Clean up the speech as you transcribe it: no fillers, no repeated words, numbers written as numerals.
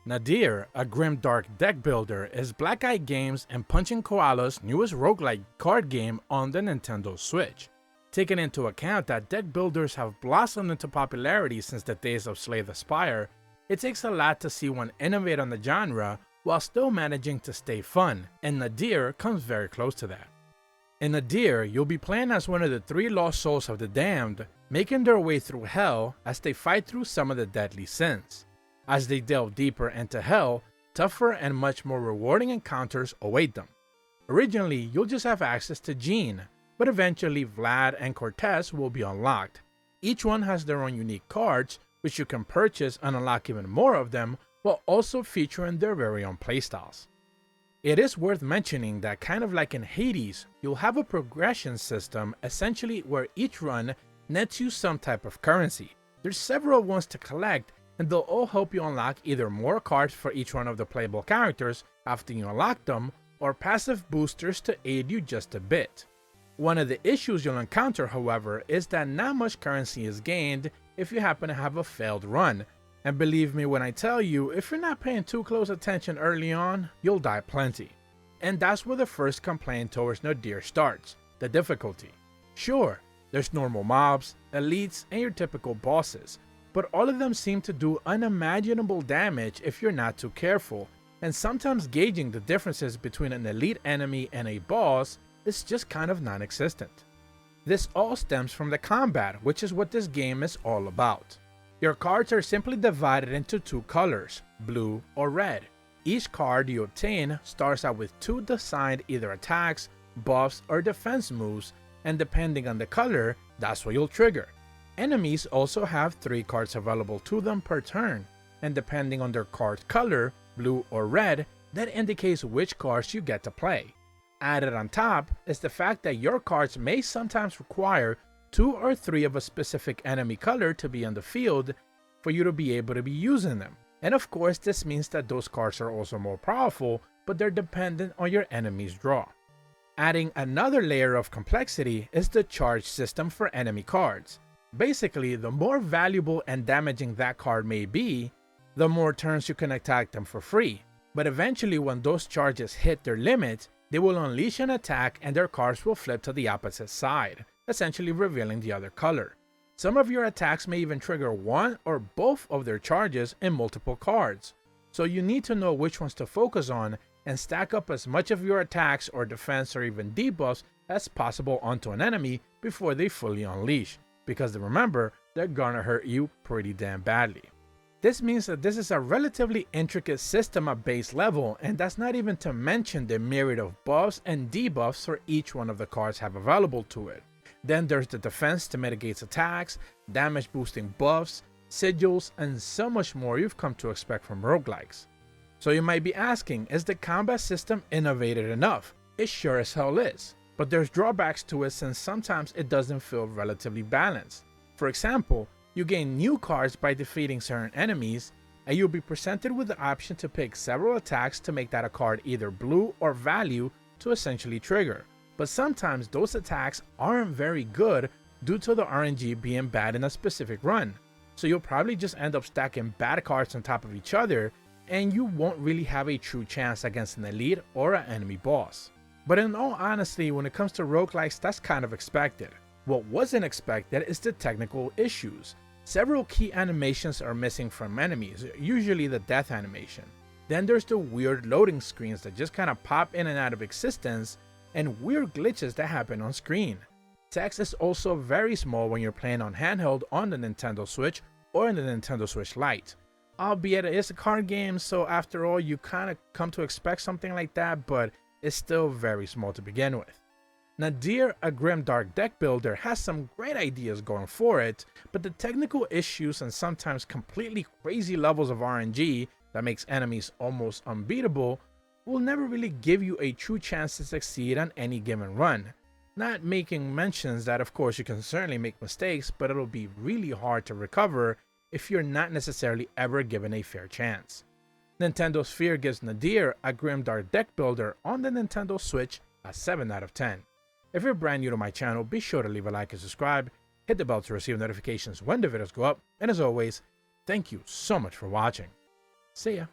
Nadir A Grimdark Deckbuilder is BlackEye Games and Punching Koala's newest roguelike card game on the Nintendo Switch. Taking into account that deck builders have blossomed into popularity since the days of Slay the Spire, it takes a lot to see one innovate on the genre while still managing to stay fun, and Nadir comes very close to that. In Nadir, you'll be playing as one of the three lost souls of the damned, making their way through hell as they fight through some of the deadly sins. As they delve deeper into hell, tougher and much more rewarding encounters await them. Originally, you'll just have access to Jean, but eventually Vlad and Cortez will be unlocked. Each one has their own unique cards, which you can purchase and unlock even more of them, while also featuring their very own playstyles. It is worth mentioning that kind of like in Hades, you'll have a progression system essentially where each run nets you some type of currency. There's several ones to collect, and they'll all help you unlock either more cards for each one of the playable characters after you unlock them, or passive boosters to aid you just a bit. One of the issues you'll encounter, however, is that not much currency is gained if you happen to have a failed run, and believe me when I tell you, if you're not paying too close attention early on, you'll die plenty. And that's where the first complaint towards Nadir starts, the difficulty. Sure, there's normal mobs, elites, and your typical bosses, but all of them seem to do unimaginable damage if you're not too careful, and sometimes gauging the differences between an elite enemy and a boss is just kind of non-existent. This all stems from the combat, which is what this game is all about. Your cards are simply divided into two colors, blue or red. Each card you obtain starts out with two assigned either attacks, buffs, or defense moves, and depending on the color, that's what you'll trigger. Enemies also have 3 cards available to them per turn, and depending on their card color, blue or red, that indicates which cards you get to play. Added on top is the fact that your cards may sometimes require 2 or 3 of a specific enemy color to be on the field for you to be able to be using them. And of course, this means that those cards are also more powerful, but they're dependent on your enemy's draw. Adding another layer of complexity is the charge system for enemy cards. Basically, the more valuable and damaging that card may be, the more turns you can attack them for free. But eventually, when those charges hit their limit, they will unleash an attack and their cards will flip to the opposite side, essentially revealing the other color. Some of your attacks may even trigger one or both of their charges in multiple cards, so you need to know which ones to focus on and stack up as much of your attacks or defense or even debuffs as possible onto an enemy before they fully unleash, because remember, they're gonna hurt you pretty damn badly. This means that this is a relatively intricate system at base level, and that's not even to mention the myriad of buffs and debuffs for each one of the cards have available to it. Then there's the defense to mitigate attacks, damage boosting buffs, sigils, and so much more you've come to expect from roguelikes. So you might be asking, is the combat system innovative enough? It sure as hell is, but there's drawbacks to it since sometimes it doesn't feel relatively balanced. For example, you gain new cards by defeating certain enemies, and you'll be presented with the option to pick several attacks to make that a card either blue or value to essentially trigger. But sometimes those attacks aren't very good due to the RNG being bad in a specific run, so you'll probably just end up stacking bad cards on top of each other, and you won't really have a true chance against an elite or an enemy boss. But in all honesty, when it comes to roguelikes, that's kind of expected. What wasn't expected is the technical issues. Several key animations are missing from enemies, usually the death animation. Then there's the weird loading screens that just kind of pop in and out of existence, and weird glitches that happen on screen. Text is also very small when you're playing on handheld on the Nintendo Switch or in the Nintendo Switch Lite. Albeit it is a card game, so after all you kind of come to expect something like that, but it's still very small to begin with. Nadir A Grimdark Deckbuilder has some great ideas going for it, but the technical issues and sometimes completely crazy levels of RNG that makes enemies almost unbeatable will never really give you a true chance to succeed on any given run. Not making mentions that of course you can certainly make mistakes, but it'll be really hard to recover if you're not necessarily ever given a fair chance. Nintendo Sphere gives Nadir A Grimdark Deckbuilder on the Nintendo Switch a 7 out of 10. If you're brand new to my channel, be sure to leave a like and subscribe, hit the bell to receive notifications when the videos go up, and as always, thank you so much for watching. See ya!